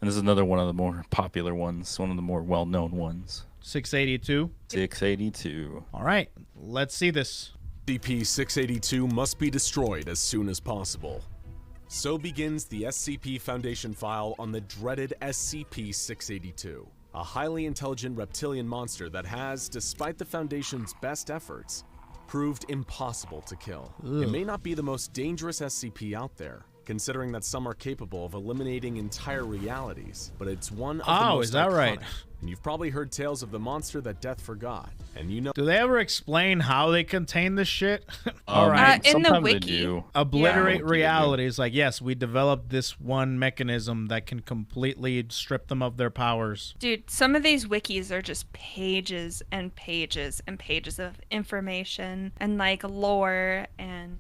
And this is another one of the more popular ones, one of the more well-known ones. 682. 682. All right, let's see this. SCP-682 must be destroyed as soon as possible. So begins the SCP Foundation file on the dreaded SCP-682, a highly intelligent reptilian monster that has, despite the Foundation's best efforts, proved impossible to kill. It may not be the most dangerous SCP out there, considering that some are capable of eliminating entire realities, but it's one of the most is that iconic. right? And you've probably heard tales of the monster that death forgot, and you know. Do they ever explain how they contain this shit? All right. In the Sometimes they wiki. do. Obliterate Yeah. realities. Like, yes, we developed this one mechanism that can completely strip them of their powers. Dude, some of these wikis are just pages and pages and pages of information and like lore and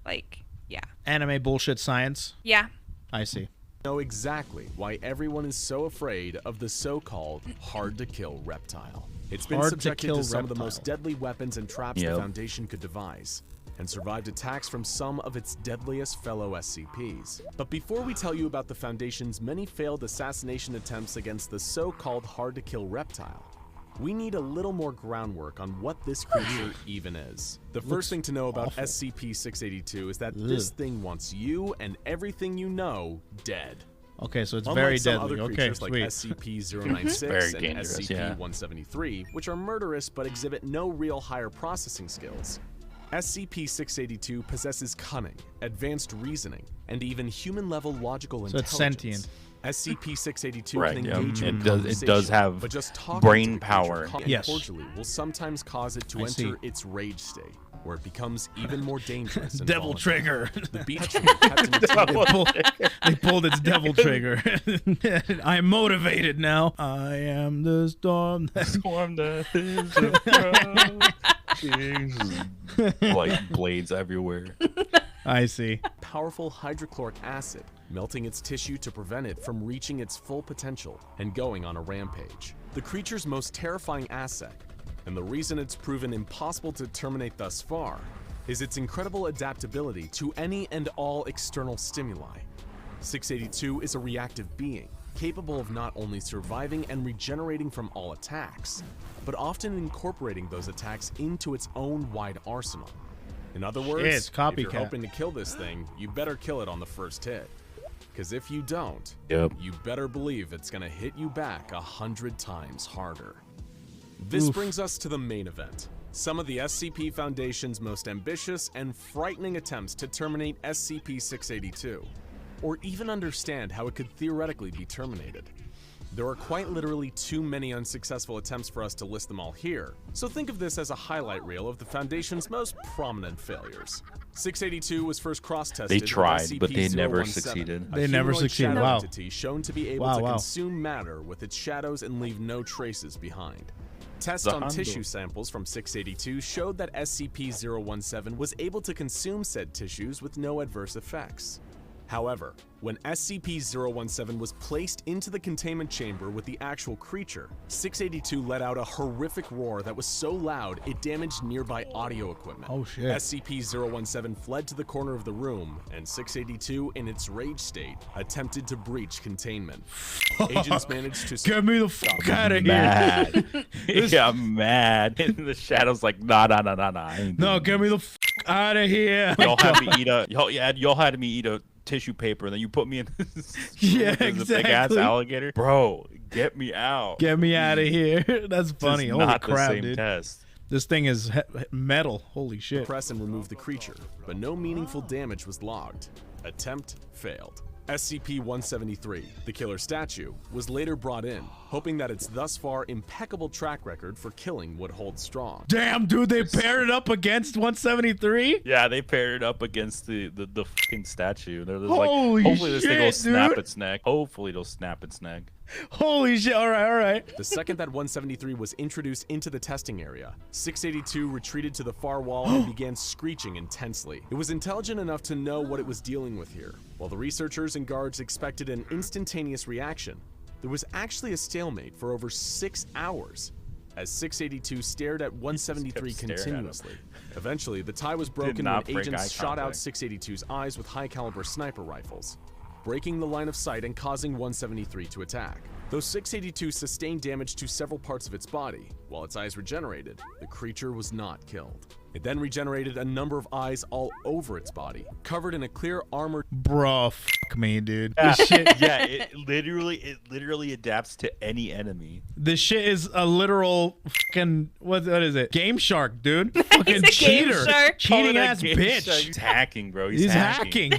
like, yeah. Anime bullshit science. Yeah. I see. Know exactly why everyone is so afraid of the so-called hard-to-kill reptile. It's been subjected to some of the most deadly weapons and traps the Foundation could devise, and survived attacks from some of its deadliest fellow SCPs. But before we tell you about the Foundation's many failed assassination attempts against the so-called hard-to-kill reptile, we need a little more groundwork on what this creature even is. The first thing to know about SCP-682 is that this thing wants you and everything you know dead. Okay, so it's Unlike very some deadly. other Okay, creatures like sweet. SCP-096 Very and dangerous, yeah. SCP-173, which are murderous but exhibit no real higher processing skills, SCP-682 possesses cunning, advanced reasoning, and even human-level logical intelligence. It's sentient. SCP-682 Right, can yeah. engage in It does conversation, have but just talking brain to the creature power. calmly and Yes. cordially will sometimes cause it to I see. enter its rage state, where it becomes even more dangerous. And Devil volatile. trigger. The beach Captain They pulled its devil trigger. I'm motivated now. I am the storm. Storm that is like blades everywhere. I see. powerful hydrochloric acid, melting its tissue to prevent it from reaching its full potential and going on a rampage. The creature's most terrifying asset, and the reason it's proven impossible to terminate thus far, is its incredible adaptability to any and all external stimuli. 682 is a reactive being, capable of not only surviving and regenerating from all attacks, but often incorporating those attacks into its own wide arsenal. In other words, it's if you're copycat. hoping to kill this thing, you better kill it on the first hit. Because if you don't, you better believe it's gonna hit you back 100 times harder. This brings us to the main event. Some of the SCP Foundation's most ambitious and frightening attempts to terminate SCP-682, or even understand how it could theoretically be terminated. There are quite literally too many unsuccessful attempts for us to list them all here, so think of this as a highlight reel of the Foundation's most prominent failures. 682 was first cross-tested. They tried, with but they never SCP-017, succeeded. a They never humanoid succeeded, shadow wow. entity shown to be able Wow, to wow. consume matter with its shadows and leave no traces behind. Tests on Zahando. tissue samples from 682 showed that SCP-017 was able to consume said tissues with no adverse effects. However, when SCP-017 was placed into the containment chamber with the actual creature, 682 let out a horrific roar that was so loud it damaged nearby audio equipment. Oh, shit. SCP-017 fled to the corner of the room, and 682, in its rage state, attempted to breach containment. Agents managed to Get me the fuck out of here. Mad. Yeah, I'm mad. In the shadows, like, nah. I ain't No, doing get me the fuck out of here. Y'all had me eat y'all had me eat a tissue paper, and then you put me in this Yeah, big ass exactly. alligator. Bro, get me out. Get me out of here. That's funny. This is Holy not crap, the same dude. test. This thing is metal. Holy shit. press and remove the creature, but no meaningful damage was logged. Attempt failed. SCP-173, the killer statue, was later brought in, hoping that its thus far impeccable track record for killing would hold strong. Damn, dude, they paired it up against 173? Yeah, they paired it up against the fucking statue. They're just Holy like, hopefully this thing will shit, snap dude. its neck. Hopefully it'll snap its neck. Holy shit. All right. The second that 173 was introduced into the testing area, 682 retreated to the far wall and began screeching intensely. It was intelligent enough to know what it was dealing with here. While the researchers and guards expected an instantaneous reaction, there was actually a stalemate for over 6 hours as 682 stared at 173 staring at him. continuously. Eventually, the tie was broken when not break agents eye shot out contact. 682's eyes with high-caliber sniper rifles. breaking the line of sight and causing 173 to attack. Though 682 sustained damage to several parts of its body, while its eyes regenerated, the creature was not killed. It then regenerated a number of eyes all over its body, covered in a clear armored. Bro, fuck me, dude. Yeah, This shit, yeah, it literally adapts to any enemy. this shit is a literal fucking what is it? Game Shark, dude. Fucking a game cheater, shark. cheating Call it a ass game bitch. shark. He's hacking, bro. He's hacking.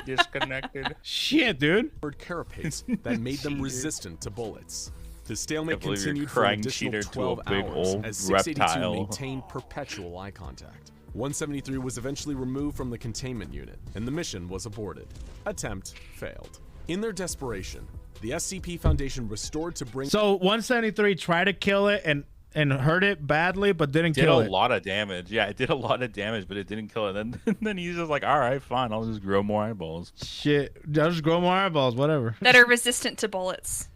Disconnected. Shit, dude. carapace that made them resistant to bullets. The stalemate Can't believe you're continued for an crying additional cheater to a 12 big hours old as 682 reptile. maintained perpetual eye contact. 173 was eventually removed from the containment unit, and the mission was aborted. Attempt failed. In their desperation, the SCP Foundation restored to bring. So 173 tried to kill it and hurt it badly, but didn't Did kill a it. lot of damage. Yeah, it did a lot of damage, but it didn't kill it. Then he's just like, all right, fine, I'll just grow more eyeballs. Shit, I'll just grow more eyeballs, whatever. That are resistant to bullets.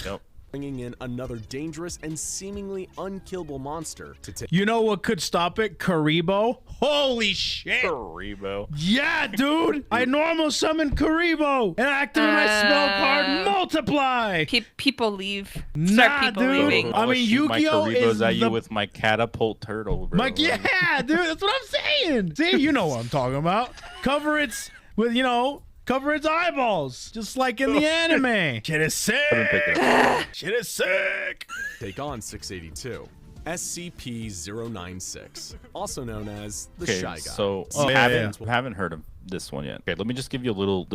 Yep. bringing in another dangerous and seemingly unkillable monster to take. You know what could stop it? Karibo. Holy shit. Karibo. Yeah, dude. I normal summon Karibo and activate my spell card multiply. People leave. Nah, Start people dude. leaving. I mean, shoot my Yu-Gi-Oh Karibos is at you the- with my catapult turtle, bro. Like, yeah, dude. That's what I'm saying. See, you know what I'm talking about. Cover its with, cover its eyeballs, just like in the anime. Shit is Couldn't pick sick. it up. Shit is sick. Take on 682. SCP-096, also known as the Okay, Shy Guy. so Oh, we yeah, haven't heard of this one yet. Okay, let me just give you a little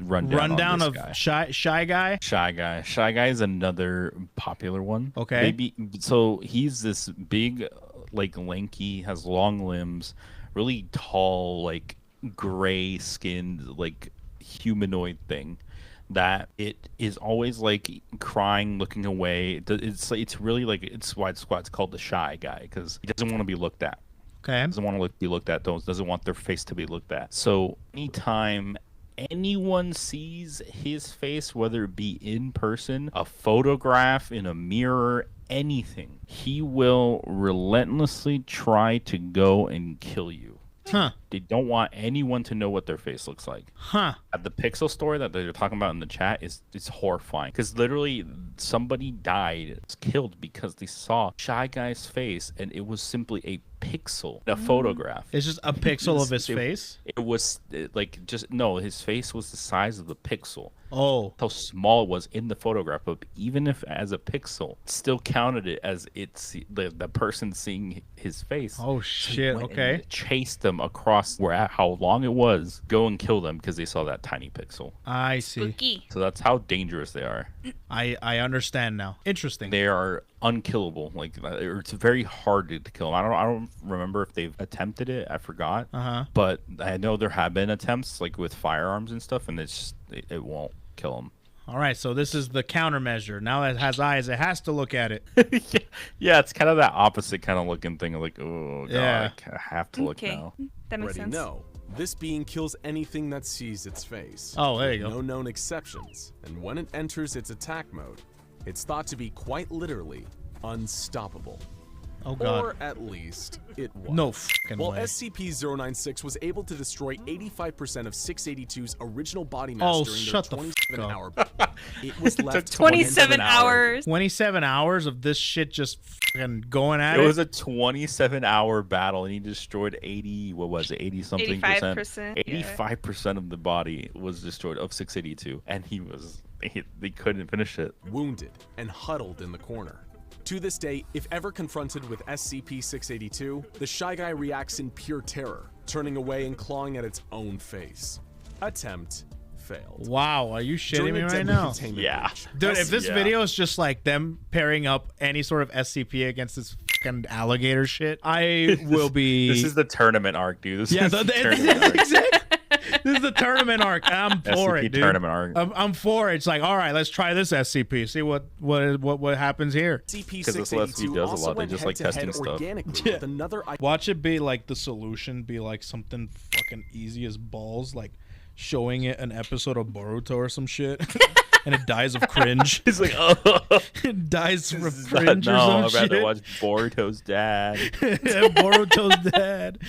rundown on Of this guy. shy guy. Shy Guy. Shy Guy is another popular one. Okay. Maybe so he's this big, like lanky, has long limbs, really tall, like gray skinned, like humanoid thing. That it is always like crying, looking away. It's really like it's why it's called the Shy Guy, because he doesn't want to be looked at. Okay. Doesn't want to be looked at. Doesn't want their face to be looked at. So anytime anyone sees his face, whether it be in person, a photograph, in a mirror, anything, he will relentlessly try to go and kill you. Huh. They don't want anyone to know what their face looks like. Huh. The pixel story that they're talking about in the chat is horrifying, because literally somebody died, was killed because they saw Shy Guy's face and it was simply a pixel, a photograph. It's just a pixel of his face. It was like just no, his face was the size of the pixel. Oh. How small it was in the photograph, but even if as a pixel, still counted it as it's the person seeing his face. Oh So shit. went Okay. and chased them across how long it was. Go and kill them because they saw that tiny pixel. I see. Spooky. So that's how dangerous they are. I understand now. Interesting. They are unkillable. Like it's very hard to kill them. I don't remember if they've attempted it. I forgot. Uh-huh. But I know there have been attempts like with firearms and stuff, and it won't kill them. All right, so this is the countermeasure. Now it has eyes. It has to look at it. Yeah, it's kind of that opposite kind of looking thing. Like, oh god, Yeah. I have to look Okay. now. That makes Already sense. know, this being kills anything that sees its face. Oh, there you with go. No known exceptions, and when it enters its attack mode, it's thought to be quite literally unstoppable. Oh god. Or at least it was. No fucking While way. SCP-096 was able to destroy 85% of 682's original body mass Oh, during shut the their fuck 27-hour it was left 27 hours. 27 hours of this shit just fucking going at It it. was a 27-hour battle, and he destroyed 80. What was it? 80 something percent. 85%, yeah. 85% of the body was destroyed of 682, and they couldn't finish it. wounded and huddled in the corner. To this day, if ever confronted with SCP-682, the Shy Guy reacts in pure terror, turning away and clawing at its own face. Attempt failed. Wow, are you shitting During me a right deadly now? containment Yeah. breach, Dude, if this Yeah. video is just like them pairing up any sort of SCP against this fucking alligator shit, I will be. This is the tournament arc, dude. This is the tournament arc. This is the tournament arc. I'm for SCP it, dude. tournament arc. I'm for it. It's like, all right, let's try this SCP. See what happens here. Because this SCP SCP-682 does a also lot, they went just like head-to-head testing stuff. organically with another Watch it be like the solution be like something fucking easy as balls, like showing it an episode of Boruto or some shit, and it dies of cringe. He's like, oh, It dies from this is cringe no, or some I'd rather shit. watch Boruto's dad. Boruto's dad.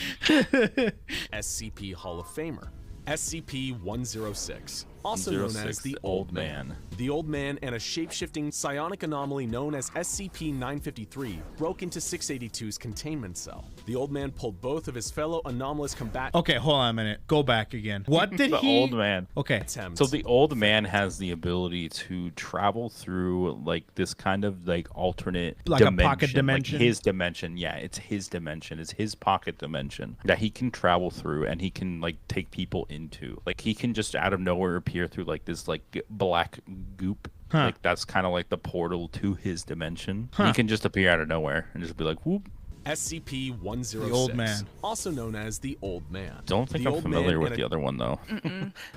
SCP Hall of Famer. SCP-106, also known as the Old Man. The Old Man and a shape-shifting psionic anomaly known as SCP-953 broke into 682's containment cell. The Old Man pulled both of his fellow anomalous combatants. Okay, hold on a minute. Go back again. What did The Old Man. Okay. So the Old Man has the ability to travel through like this kind of like alternate Like dimension, a pocket dimension? like his dimension. Yeah, it's his dimension. It's his pocket dimension that he can travel through, and he can like take people into. Like he can just out of nowhere appear through like this like black goop. Huh. Like that's kind of like the portal to his dimension. He can just appear out of nowhere and just be like, whoop. SCP-106, The Old Man. also known as the Old Man. Don't think The I'm Old familiar Man with and the a- other one though.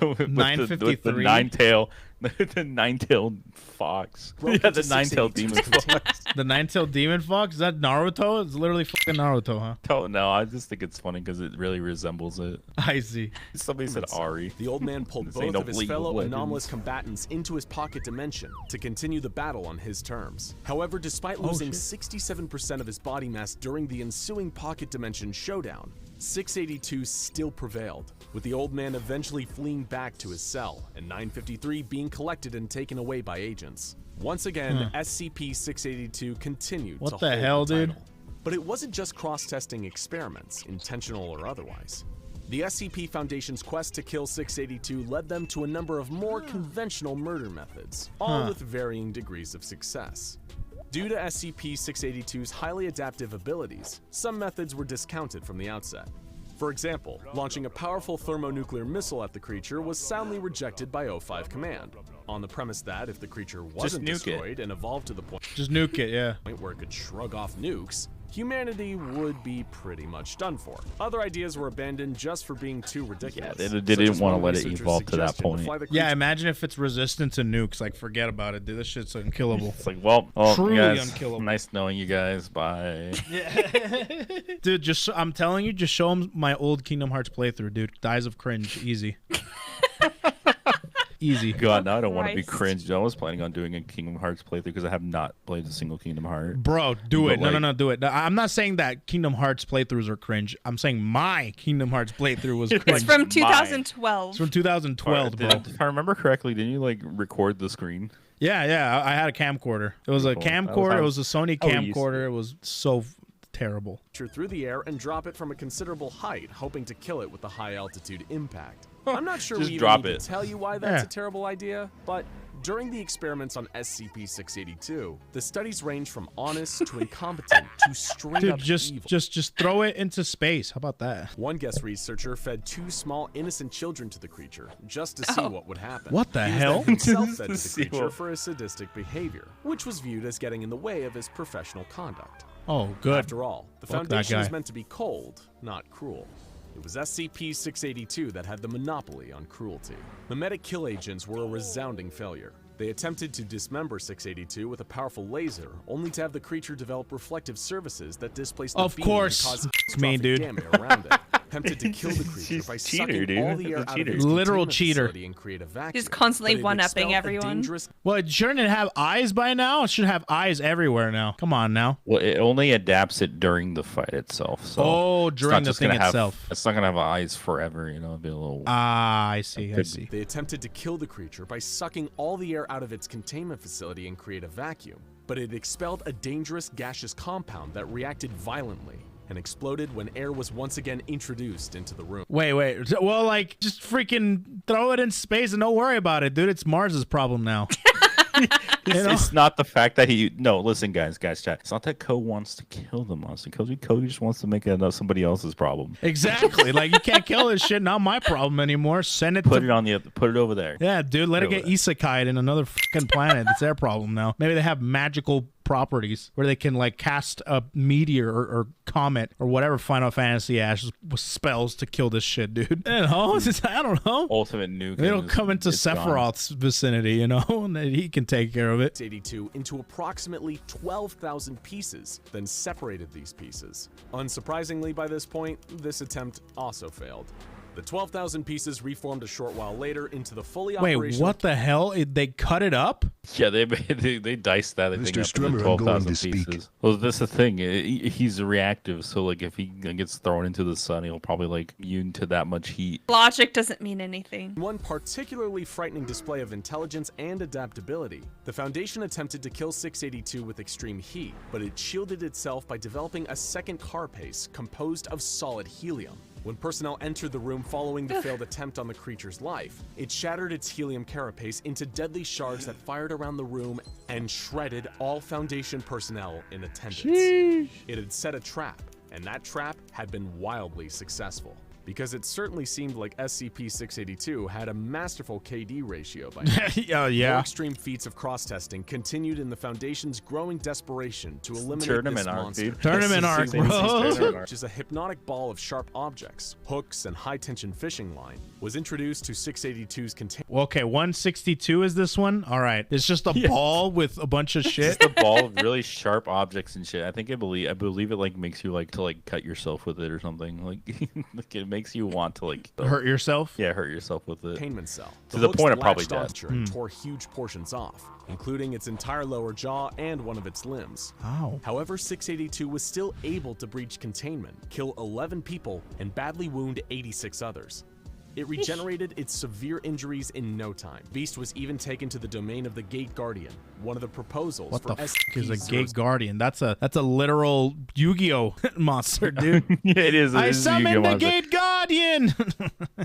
with the 953? nine-tail, the nine-tailed fox. Broke Yeah, into the nine-tailed 682's demon fox. The nine-tailed demon fox? Is that Naruto? It's literally fucking Naruto, huh? Don't know. I just think it's funny because it really resembles it. I see. Somebody said Ari. The Old Man pulled This ain't both no of his League of fellow Legends. anomalous combatants into his pocket dimension to continue the battle on his terms. However, despite Oh, losing shit. 67% of his body mass during the ensuing pocket dimension showdown, 682 still prevailed, with the Old Man eventually fleeing back to his cell and 953 being collected and taken away by agents. Once again, SCP-682 continued What to the hold hell, the dude? title. But it wasn't just cross-testing experiments, intentional or otherwise. The SCP Foundation's quest to kill 682 led them to a number of more conventional murder methods, all with varying degrees of success. Due to SCP-682's highly adaptive abilities, some methods were discounted from the outset. For example, launching a powerful thermonuclear missile at the creature was soundly rejected by O5 Command, on the premise that if the creature wasn't nuke it. destroyed and evolved to the point Just nuke it, yeah. where it could shrug off nukes, humanity would be pretty much done for. Other ideas were abandoned just for being too ridiculous. they such didn't as wanna one let it researcher's evolve to that suggestion point. fly the Yeah, creature imagine if it's resistant to nukes. Like, forget about it, dude. This shit's unkillable. It's like, well, Truly guys, unkillable. nice knowing you guys. Bye. Dude, just I'm telling you, just show him my old Kingdom Hearts playthrough, dude. Dies of cringe, easy. Easy. God, now I don't want to be Christ. cringed. I was planning on doing a Kingdom Hearts playthrough because I have not played a single Kingdom Heart. Bro, do it. But, No, like- do it. I'm not saying that Kingdom Hearts playthroughs are cringe. I'm saying my Kingdom Hearts playthrough was cringe. It's from Mine. 2012. It's from 2012, bro. If I remember correctly, didn't you like record the screen? Yeah. I had a camcorder. It was a Cool. That was camcorder. how- It was a Sony how we used to camcorder. It was so terrible. through the air and drop it from a considerable height, hoping to kill it with a high altitude impact. I'm not sure Just we even drop need it. to tell you why that's Yeah. a terrible idea, but during the experiments on SCP-682, the studies range from honest to incompetent to straight Dude, up just evil. throw it into space. How about that? One guest researcher fed 2 small innocent children to the creature just to see what would happen. What the He was hell? then himself fed to the See creature what- for his sadistic behavior, which was viewed as getting in the way of his professional conduct. Oh, good. After all, the Fuck that Foundation is guy. meant to be cold, not cruel. It was SCP-682 that had the monopoly on cruelty. Memetic kill agents were a resounding failure. They attempted to dismember 682 with a powerful laser, only to have the creature develop reflective surfaces that displaced the Of beam course. and caused It's me, catastrophic dude. damage around it. Attempted to kill the creature She's by a cheater, sucking dude. all the air She's a out of cheater. its Literal containment cheater. facility and create a vacuum. He's constantly But it one-upping expelled a everyone. dangerous Well, it shouldn't it have eyes by now? It should have eyes everywhere now. Come on now. Well, it only adapts it during the fight itself. So Oh, it's during not the just thing gonna have- itself. It's not gonna have eyes forever. You know, it'll be a little. Ah, I see. I Could see. They attempted to kill the creature by sucking all the air out of its containment facility and create a vacuum, but it expelled a dangerous gaseous compound that reacted violently and exploded when air was once again introduced into the room. Wait. Well, like, just freaking throw it in space and don't worry about it, dude. It's Mars's problem now. It's, know? it's not the fact that he. No, listen, guys, chat. It's not that Ko wants to kill the monster. Ko just wants to make it somebody else's problem. Exactly. Like, you can't kill this shit. Not my problem anymore. Send it Put to. it on the. Put it over there. Yeah, dude. Let it Go get with isekai'd in another fucking planet. It's their problem now. Maybe they have magical properties where they can like cast a meteor or comet or whatever Final Fantasy has with spells to kill this shit, dude. I don't know. Ultimate nuke. It'll and come into it's gone. Sephiroth's vicinity, you know, and then he can take care of it. 682 into approximately 12,000 pieces, then separated these pieces. Unsurprisingly, by this point, this attempt also failed. The 12,000 pieces reformed a short while later into the fully Wait, operational... what the hell? They cut it up? Yeah, they diced that thing up into 12,000 pieces. Well, that's the thing. He's reactive, so like if he gets thrown into the sun, he'll probably like immune to that much heat. Logic doesn't mean anything. One particularly frightening display of intelligence and adaptability. The Foundation attempted to kill 682 with extreme heat, but it shielded itself by developing a second carapace composed of solid helium. When personnel entered the room following the failed attempt on the creature's life, it shattered its helium carapace into deadly shards that fired around the room and shredded all Foundation personnel in attendance. Sheesh. It had set a trap, and that trap had been wildly successful. Because it certainly seemed like SCP-682 had a masterful KD ratio by now. Yeah. More extreme feats of cross-testing continued in the Foundation's growing desperation to eliminate this monster. Tournament arc, bro. Which is a hypnotic ball of sharp objects, hooks, and high-tension fishing line, was introduced to 682's container. Okay, 162 is this one? All right. It's just a ball with a bunch of shit. Just a ball of really sharp objects and shit. I believe it like makes you like to like cut yourself with it or something. Like it makes you want to like hurt yourself. Yeah, hurt yourself with it. Containment cell. To the point of probably death. death. And tore huge portions off, including its entire lower jaw and one of its limbs. Ow. However, 682 was still able to breach containment, kill 11 people, and badly wound 86 others. It regenerated its severe injuries in no time. Beast was even taken to the domain of the Gate Guardian, one of the proposals What for the fuck is a SCP-0. Gate Guardian? That's a literal Yu-Gi-Oh monster, dude. Yeah, it is. I summoned the Gate Guardian.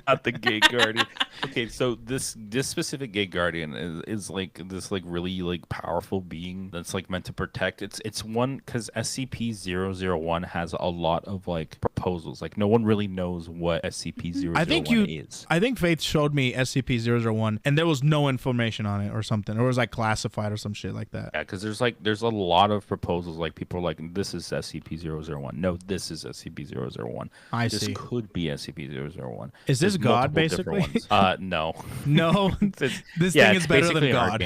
Not the Gate Guardian. Okay, so this specific Gate Guardian is like this like really like powerful being that's like meant to protect. It's one because SCP-001 has a lot of like proposals. Like no one really knows what SCP-001 is. I think Faith showed me SCP-001 and there was no information on it or something. Or it was like classified or some shit like that. Yeah, because there's a lot of proposals. Like people are like, this is SCP-001. No, this is SCP-001. This could be SCP-001. Is this There's God multiple different basically? ones. No. No. This thing is better than God.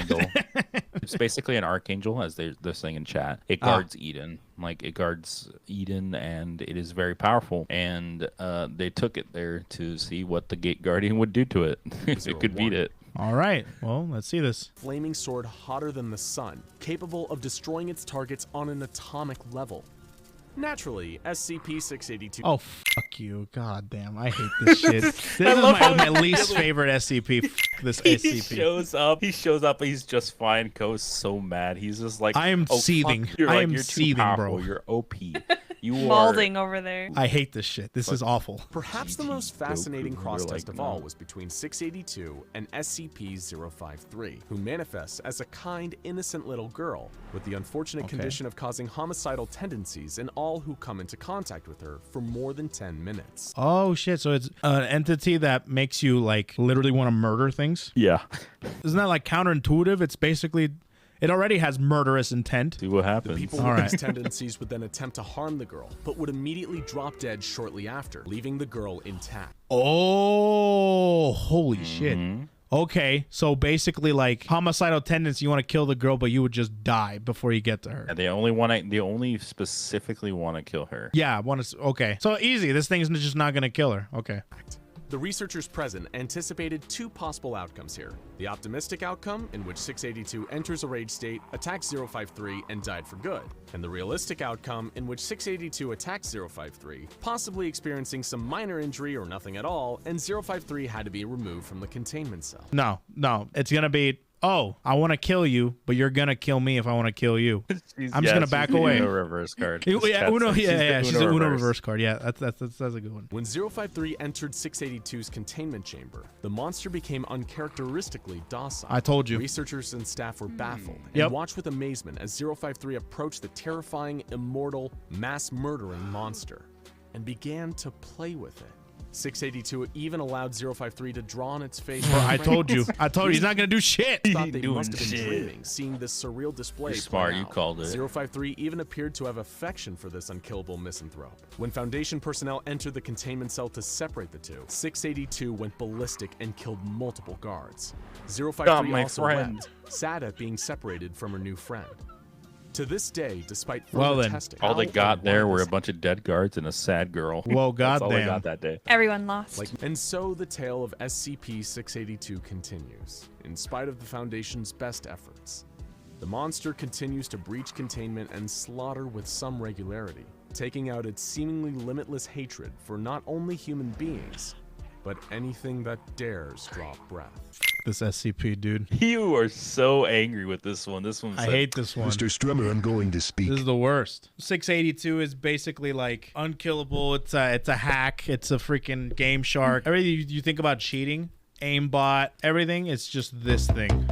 It's basically an archangel, as they're saying in chat. It guards Eden. Like it guards Eden, and it is very powerful. And they took it there to see what the Gate Guardian would do to it. It could beat it. All right. Well, let's see this. Flaming sword hotter than the sun, capable of destroying its targets on an atomic level. Naturally, SCP-682... Oh, fuck you. God damn. I hate this shit. This is my least favorite SCP. This SCP. He shows up, he's just fine. Ko's so mad. He's just like, I am seething. You're you're seething, powerful. bro. You're OP. You Molding over there. I hate this shit. This is awful. Perhaps the most fascinating cross-test of all was between 682 and SCP-053, who manifests as a kind, innocent little girl with the unfortunate condition of causing homicidal tendencies in all who come into contact with her for more than 10 minutes. Oh, shit. So it's an entity that makes you, like, literally want to murder things? Yeah. Isn't that, like, counterintuitive? It's basically... It already has murderous intent. See what happens. People with these tendencies would then attempt to harm the girl, but would immediately drop dead shortly after, leaving the girl intact. Oh, holy shit. Okay, so basically, like, homicidal tendency, you want to kill the girl, but you would just die before you get to her. Yeah, they only specifically want to kill her. Yeah, okay. So easy. This thing's just not going to kill her. Okay. The researchers present anticipated two possible outcomes here. The optimistic outcome, in which 682 enters a rage state, attacks 053, and died for good. And the realistic outcome, in which 682 attacks 053, possibly experiencing some minor injury or nothing at all, and 053 had to be removed from the containment cell. No. It's going to be... Oh, I want to kill you, but you're going to kill me if I want to kill you. I'm just going to back away. Uno reverse card. She's an Uno reverse card. Yeah, that's a good one. When 053 entered 682's containment chamber, the monster became uncharacteristically docile. I told you. Researchers and staff were baffled and watched with amazement as 053 approached the terrifying, immortal, mass-murdering monster and began to play with it. 682 even allowed 053 to draw on its face. Bro, I told you. He's not going to do shit. Thought they must have been dreaming, seeing this surreal display. You're smart, you called it. 053 even appeared to have affection for this unkillable misanthrope. When Foundation personnel entered the containment cell to separate the two, 682 went ballistic and killed multiple guards. 053 also wept, sad at being separated from her new friend. To this day, despite further Well then, testing, All they how got or there why were a this bunch of dead guards and a sad girl. Well, That's all they goddamn. got that day. Everyone lost. And so the tale of SCP-682 continues, in spite of the Foundation's best efforts. The monster continues to breach containment and slaughter with some regularity, taking out its seemingly limitless hatred for not only human beings, but anything that dares draw breath. This SCP, dude. You are so angry with this one. This one. I hate this one. Mr. Strummer, I'm going to speak. This is the worst. 682 is basically like unkillable. It's a hack. It's a freaking game shark. Everything you think about cheating, aimbot, everything. It's just this thing.